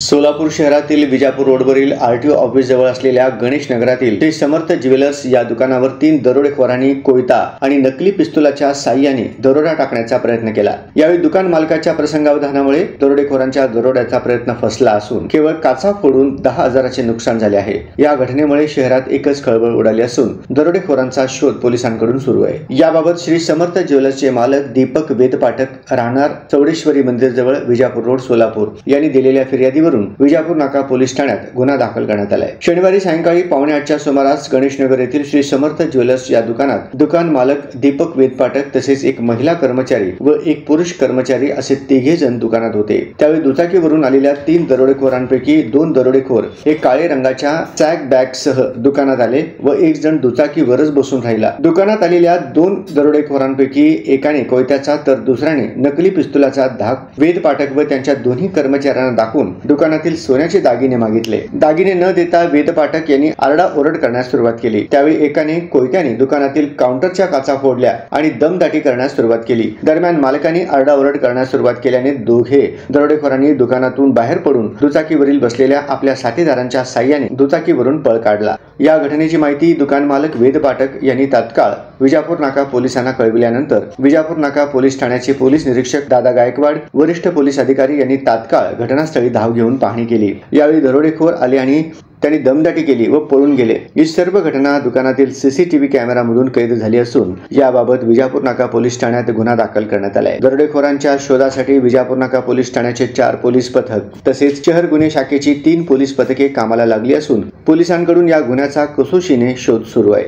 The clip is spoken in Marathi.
सोलापूर शहरातील विजापूर रोडवरील आरटीओ ऑफिस जवळ असलेल्या गणेश नगरातील श्री समर्थ ज्वेलर्स या दुकानावर 3 दरोडेखोरांनी कोयता आणि नकली पिस्तुलाच्या साह्याने दरोडा टाकण्याचा प्रयत्न केला। यावेळी दुकान मालकाच्या प्रसंगावधानामुळे दरोडेखोरांच्या दरोड्याचा प्रयत्न फसला असून केवळ काचा फोडून 10,000चे नुकसान झाले आहे। या घटनेमुळे शहरात एकच खळबळ उडाली असून दरोडेखोरांचा शोध पोलिसांकडून सुरू आहे। याबाबत श्री समर्थ ज्वेलर्सचे मालक दीपक वेदपाठक राहणार चौडेश्वरी मंदिर जवळ विजापूर रोड सोलापूर यांनी दिलेल्या फिर्यादीवरून विजापूर नाका पोलीस ठाण्यात गुन्हा दाखल करण्यात आलाय। शनिवारी सायंकाळी 7:45च्या सुमारास गणेश नगर येथील श्री समर्थ ज्वेलर्स या दुकानात दुकान मालक दीपक वेदपाठक तसेच एक महिला कर्मचारी व एक पुरुष कर्मचारी असे 3 जण दुकानात होते। त्यावेळी दुचाकीवरून आलेल्या 3 दरोडेखोरांपैकी 2 दरोडेखोर हे काळे रंगाच्या सॅक बॅग सह दुकानात आले व एक जण दुचाकीवरच बसून राहिला। दुकानात आलेल्या 2 दरोडेखोरांपैकी एकाने कोयत्याचा तर दुसऱ्याने नकली पिस्तुलाचा धाक वेदपाठक व त्यांच्या दोन्ही कर्मचाऱ्यांना दाखवून दुकानातील सोन्याचे दागिने मागितले। दागिने न देता वेदपाठक यांनी आरडाओरड करण्यास सुरुवात केली। त्यावेळी एकाने कोयत्याने दुकानातील काउंटरच्या काचा फोडल्या आणि दमदाटी करण्यास सुरुवात केली। दरम्यान मालकाने आरडाओरड करण्यास सुरुवात केल्याने दोघे दरोडेखोरांनी दुकानातून बाहेर पडून दुचाकीवरील बसलेल्या आपल्या साथीदारांच्या साह्याने दुचाकीवरून पळ काढला। या घटनेची माहिती दुकान मालक वेदपाठक यांनी तात्काळ विजापूर नाका पोलिसांना कळविल्यानंतर विजापूर नाका पोलीस ठाण्याचे पोलीस निरीक्षक दादा गायकवाड वरिष्ठ पोलीस अधिकारी यांनी तात्काळ घटनास्थळी धाव घेऊन पाहणी केली। यावेळी दरोडेखोर आले आणि त्यांनी दमदाटी केली व पळून गेले। ही सर्व घटना दुकानातील सीसीटीव्ही कॅमेरामधून कैद झाली असून याबाबत विजापूर नाका पोलीस ठाण्यात गुन्हा दाखल करण्यात आला आहे। दरोडेखोरांच्या शोधासाठी विजापूर नाका पोलीस ठाण्याचे 4 पोलीस पथक तसेच शहर गुन्हे शाखेची 3 पोलीस पथके कामाला लागली असून पोलिसांकडून या गुन्ह्याचा कसोशीने शोध सुरू आहे।